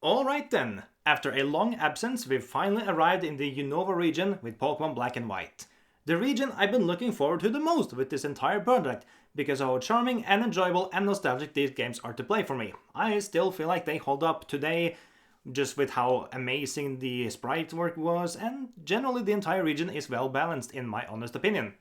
Alright then, after a long absence, we've finally arrived in the Unova region with Pokémon Black and White. The region I've been looking forward to the most with this entire project, because of how charming and enjoyable and nostalgic these games are to play for me. I still feel like they hold up today, just with how amazing the sprite work was, and generally the entire region is well balanced in my honest opinion.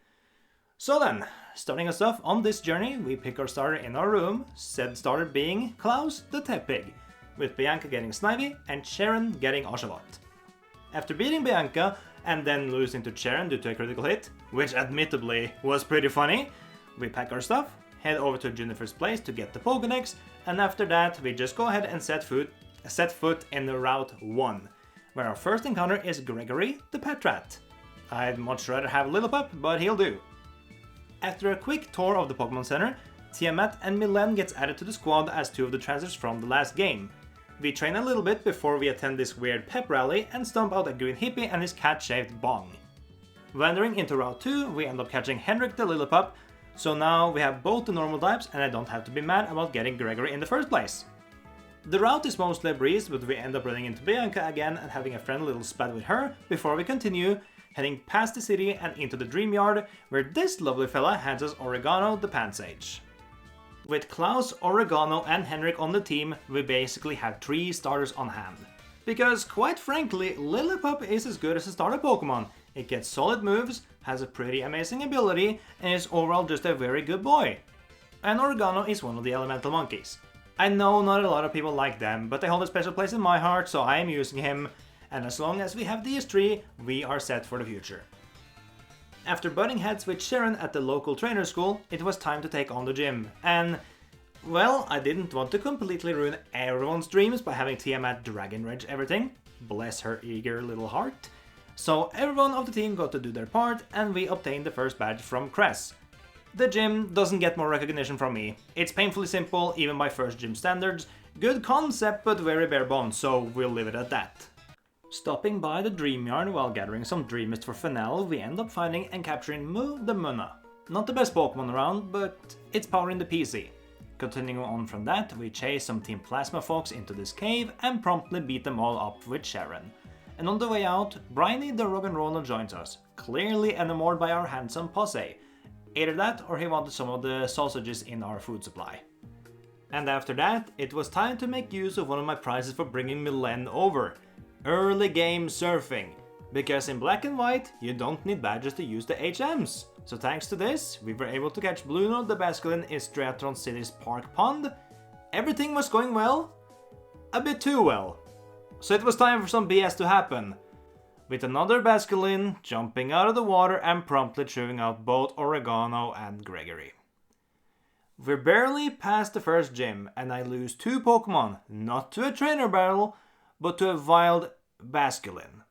So then, starting us off on this journey, we pick our starter in our room, said starter being Klaus the Tepig, with Bianca getting Snivy and Sharon getting Oshawott. After beating Bianca and then losing to Sharon due to a critical hit, which admittedly was pretty funny, we pack our stuff, head over to Junifer's place to get the Pokédex, and after that we just go ahead and set foot in the Route 1, where our first encounter is Gregory the Pet Rat. I'd much rather have Lillipup, but he'll do. After a quick tour of the Pokémon Center, Tiamat and Milen gets added to the squad as two of the transfers from the last game. We train a little bit before we attend this weird pep rally and stomp out a green hippie and his cat-shaped bong. Wandering into Route 2, we end up catching Henrik the Lillipup, so now we have both the normal types and I don't have to be mad about getting Gregory in the first place. The route is mostly a breeze, but we end up running into Bianca again and having a friendly little spat with her before we continue, heading past the city and into the Dream Yard, where this lovely fella hands us Oregano the Pansage. With Klaus, Oregano and Henrik on the team, we basically have 3 starters on hand. Because quite frankly, Lillipup is as good as a starter Pokemon. It gets solid moves, has a pretty amazing ability, and is overall just a very good boy. And Oregano is one of the elemental monkeys. I know not a lot of people like them, but they hold a special place in my heart, so I am using him, and as long as we have these 3, we are set for the future. After butting heads with Sharon at the local trainer school, it was time to take on the gym, and well, I didn't want to completely ruin everyone's dreams by having Tiamat Dragon Rage everything, bless her eager little heart, so everyone of the team got to do their part and we obtained the first badge from Cress. The gym doesn't get more recognition from me, it's painfully simple even by first gym standards, good concept but very bare bones, so we'll leave it at that. Stopping by the Dream Yard while gathering some Dream Mist for Fennel, we end up finding and capturing Mu the Munna. Not the best Pokemon around, but it's power in the PC. Continuing on from that, we chase some Team Plasma folks into this cave and promptly beat them all up with Sharon. And on the way out, Briny the Roggenrola joins us, clearly enamored by our handsome posse. Either that or he wanted some of the sausages in our food supply. And after that, it was time to make use of one of my prizes for bringing Milen over. Early game surfing, because in Black and White you don't need badges to use the HMs. So thanks to this, we were able to catch Blunder the Basculin in Stratron City's Park Pond. Everything was going well, a bit too well. So it was time for some BS to happen, with another Basculin jumping out of the water and promptly chewing out both Oregano and Gregory. We're barely past the first gym and I lose 2 Pokemon, not to a trainer battle, but to a wild Basculin.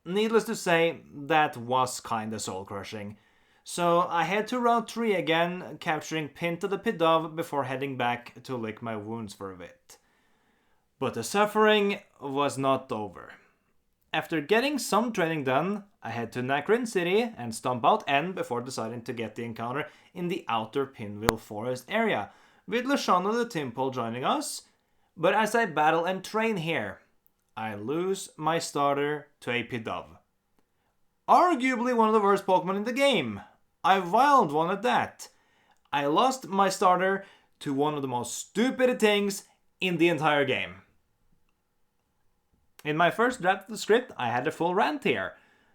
Needless to say, that was kinda soul-crushing. So I head to Route 3 again, capturing Pinta the Pidove before heading back to lick my wounds for a bit. But the suffering was not over. After getting some training done, I head to Nacrin City and stomp out N before deciding to get the encounter in the outer Pinwheel Forest area, with Lashana the Timpole joining us. But as I battle and train here, I lose my starter to a Pidove. Arguably one of the worst Pokemon in the game. I wild one at that. I lost my starter to one of the most stupid things in the entire game. In my first draft of the script, I had a full rant here,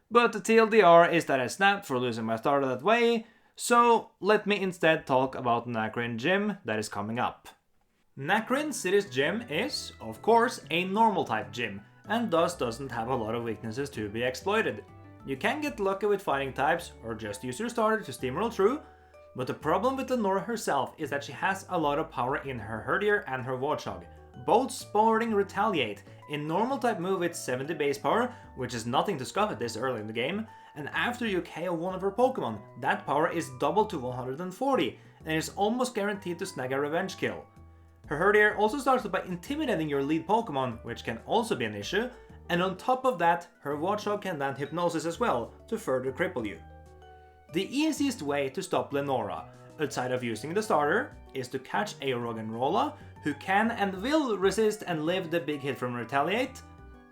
but the TLDR is that I snapped for losing my starter that way, so let me instead talk about Nacrin Gym that is coming up. Nacrin City's gym is, of course, a normal type gym, and thus doesn't have a lot of weaknesses to be exploited. You can get lucky with fighting types, or just use your starter to steamroll through, but the problem with Lenora herself is that she has a lot of power in her Herdier and her Warthog, both sporting Retaliate, a normal type move with 70 base power, which is nothing to scoff at this early in the game, and after you KO one of her Pokemon, that power is doubled to 140, and is almost guaranteed to snag a revenge kill. Her Herdier also starts by intimidating your lead Pokemon, which can also be an issue, and on top of that, her Watchog can land Hypnosis as well, to further cripple you. The easiest way to stop Lenora, outside of using the starter, is to catch a Roggenrola, who can and will resist and live the big hit from Retaliate,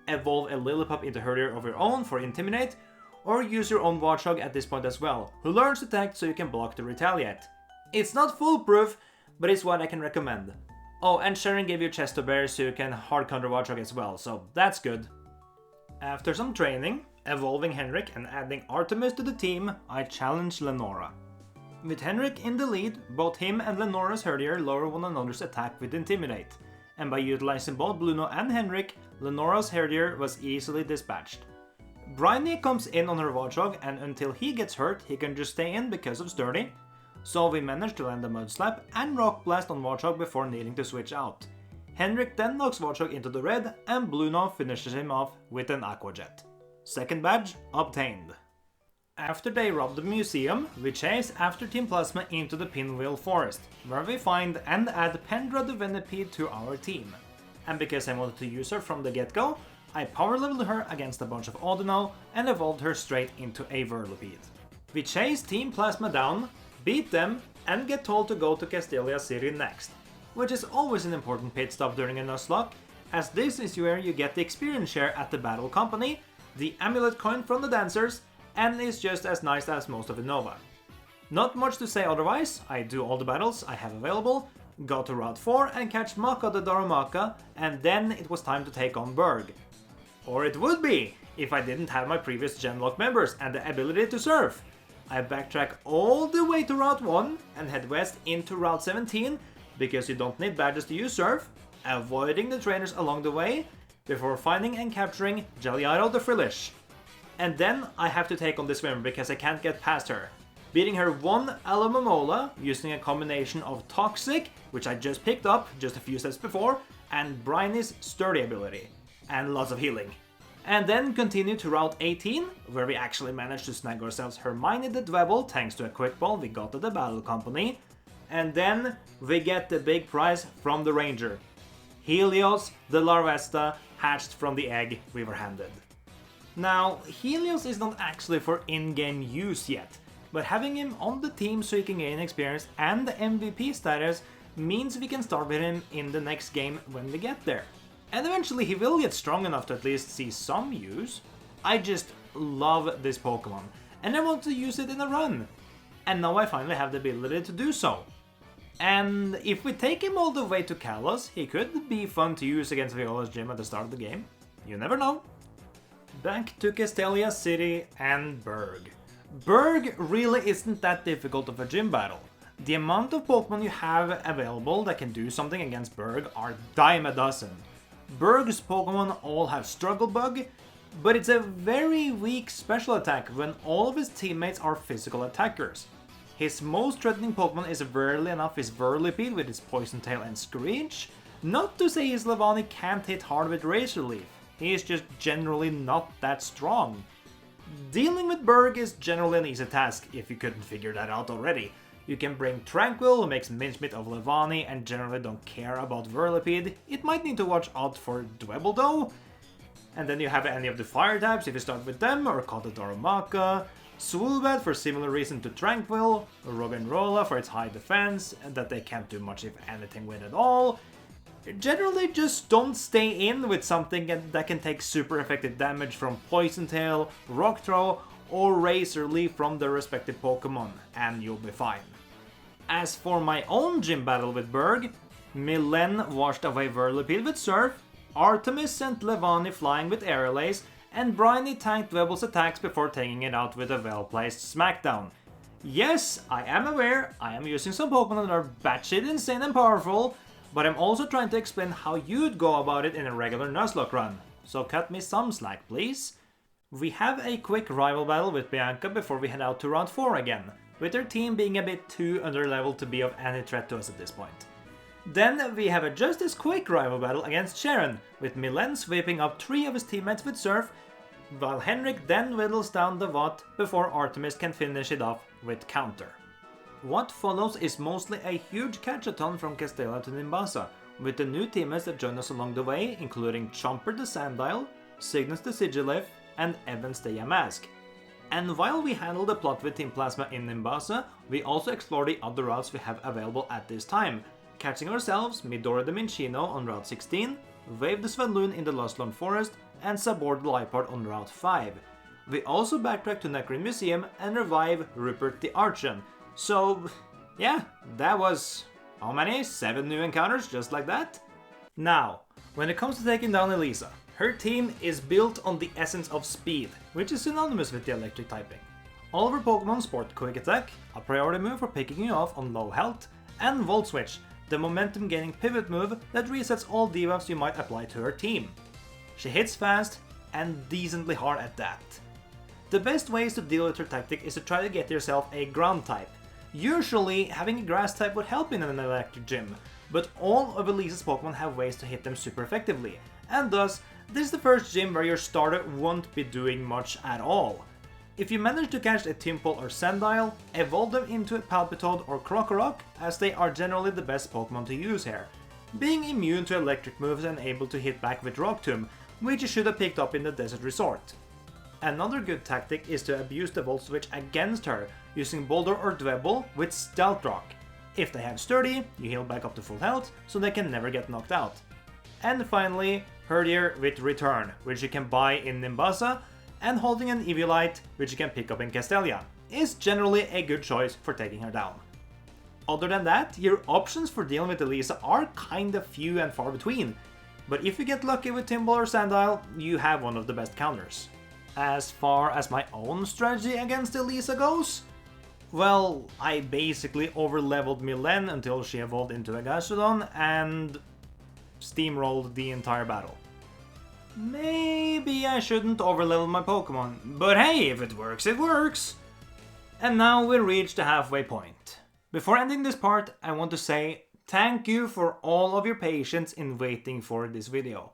evolve a Lillipup into herder of your own for Intimidate, or use your own Warthog at this point as well, who learns to attack so you can block the Retaliate. It's not foolproof, but it's what I can recommend. Oh, and Sharon gave you Chest of Bear so you can hard counter Warthog as well, so that's good. After some training, evolving Henrik and adding Artemis to the team, I challenged Lenora. With Henrik in the lead, both him and Lenora's herder lower one another's attack with Intimidate, and by utilizing both Bluno and Henrik, Lenora's herder was easily dispatched. Bryony comes in on her Warthog, and until he gets hurt, he can just stay in because of Sturdy, so we managed to land a Mud Slap and Rock Blast on Warthog before needing to switch out. Henrik then knocks Warthog into the red, and Bluno finishes him off with an Aqua Jet. Second badge obtained. After they rob the museum, we chase after Team Plasma into the Pinwheel Forest, where we find and add Pendra the Venipede to our team. And because I wanted to use her from the get-go, I power leveled her against a bunch of Audino and evolved her straight into a Whirlipede. We chase Team Plasma down, beat them, and get told to go to Castelia City next, which is always an important pit stop during a Nuzlocke, as this is where you get the experience share at the Battle Company, the amulet coin from the dancers, and is just as nice as most of Unova. Not much to say otherwise, I do all the battles I have available, go to Route 4 and catch Maka the Darumaka, and then it was time to take on Burgh. Or it would be, if I didn't have my previous Genlocke members and the ability to surf. I backtrack all the way to Route 1 and head west into Route 17, because you don't need badges to use surf, avoiding the trainers along the way, before finding and capturing Jaliaro the Frillish. And then I have to take on the swimmer because I can't get past her, beating her one Alamomola using a combination of Toxic, which I just picked up just a few steps before, and Bryony's Sturdy ability, and lots of healing. And then continue to Route 18, where we actually managed to snag ourselves Hermione the Dwebble thanks to a quick ball we got at the Battle Company, and then we get the big prize from the Ranger. Helios the Larvesta, hatched from the egg we were handed. Now, Helios is not actually for in-game use yet, but having him on the team so he can gain experience and the MVP status means we can start with him in the next game when we get there. And eventually he will get strong enough to at least see some use. I just love this Pokémon, and I want to use it in a run. And now I finally have the ability to do so. And if we take him all the way to Kalos, he could be fun to use against Viola's gym at the start of the game. You never know. Back to Castelia City and Burgh. Burgh really isn't that difficult of a gym battle. The amount of Pokemon you have available that can do something against Burgh are dime a dozen. Burgh's Pokemon all have Struggle Bug, but it's a very weak special attack when all of his teammates are physical attackers. His most threatening Pokemon is rarely enough his Whirlipede with its Poison Tail and Screech. Not to say his Levani can't hit hard with Razor Leaf. He is just generally not that strong. Dealing with Burgh is generally an easy task, if you couldn't figure that out already. You can bring Tranquil, who makes mincemeat of Levani and generally don't care about Whirlipede. It might need to watch out for Dwebble though. And then you have any of the fire types if you start with them, or Kata Darumaka, Swoobat for similar reason to Tranquil, Roggenrola for its high defense, and that they can't do much if anything with at all. Generally just don't stay in with something that can take super effective damage from Poison Tail, Rock Throw, or Razor Leaf from their respective Pokemon, and you'll be fine. As for my own gym battle with Burgh, Milen washed away Whirlipede with Surf, Artemis sent Levani flying with Aerial Ace, and Bryony tanked Dwebble's attacks before taking it out with a well-placed Smackdown. Yes, I am aware I am using some Pokemon that are batshit insane and powerful, but I'm also trying to explain how you'd go about it in a regular Nuzlocke run, so cut me some slack please. We have a quick rival battle with Bianca before we head out to Round 4 again, with her team being a bit too underleveled to be of any threat to us at this point. Then we have a just as quick rival battle against Sharon, with Milen sweeping up 3 of his teammates with Surf, while Henrik then whittles down the Watt before Artemis can finish it off with Counter. What follows is mostly a huge catch-a-ton from Castelia to Nimbasa, with the new teammates that join us along the way, including Chomper the Sandile, Cygnus the Sigilif, and Evans the Yamask. And while we handle the plot with Team Plasma in Nimbasa, we also explore the other routes we have available at this time, catching ourselves Midori the Minccino on Route 16, Wave the Svenloon in the Lostlorn Forest, and Sabor the Liepard on Route 5. We also backtrack to Necrin Museum and revive Rupert the Archon. So, yeah, that was... how many? 7 new encounters just like that? Now, when it comes to taking down Elesa, her team is built on the essence of speed, which is synonymous with the electric typing. All of her Pokémon sport Quick Attack, a priority move for picking you off on low health, and Volt Switch, the momentum gaining pivot move that resets all debuffs you might apply to her team. She hits fast and decently hard at that. The best ways to deal with her tactic is to try to get yourself a ground type. Usually, having a grass type would help in an electric gym, but all of Elisa's Pokémon have ways to hit them super effectively, and thus, this is the first gym where your starter won't be doing much at all. If you manage to catch a Tympole or Sandile, evolve them into a Palpitoad or Krokorok, as they are generally the best Pokémon to use here, being immune to electric moves and able to hit back with Rock Tomb, which you should have picked up in the Desert Resort. Another good tactic is to abuse the Volt Switch against her, using Boulder or Dwebble with Stealth Rock. If they have Sturdy, you heal back up to full health, so they can never get knocked out. And finally, Herdier with Return, which you can buy in Nimbasa, and holding an Eviolite, which you can pick up in Castelia, is generally a good choice for taking her down. Other than that, your options for dealing with Elesa are kinda few and far between, but if you get lucky with Tympole or Sandile, you have one of the best counters. As far as my own strategy against Elesa goes, well, I basically overleveled Milen until she evolved into a Gastrodon and steamrolled the entire battle. Maybe I shouldn't overlevel my Pokémon, but hey, if it works, it works! And now we reach the halfway point. Before ending this part, I want to say thank you for all of your patience in waiting for this video.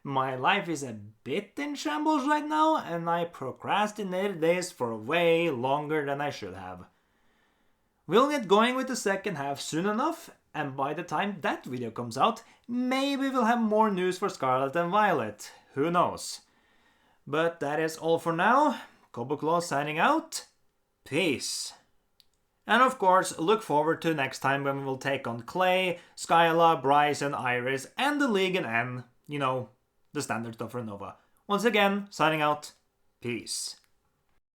My life is a bit in shambles right now, and I procrastinated this for way longer than I should have. We'll get going with the second half soon enough, and by the time that video comes out, maybe we'll have more news for Scarlet and Violet. Who knows? But that is all for now. Coboclaw signing out. Peace. And of course, look forward to next time when we will take on Clay, Skyla, Bryce and Iris, and the League and N. You know, the standard stuff for Unova. Once again, signing out. Peace.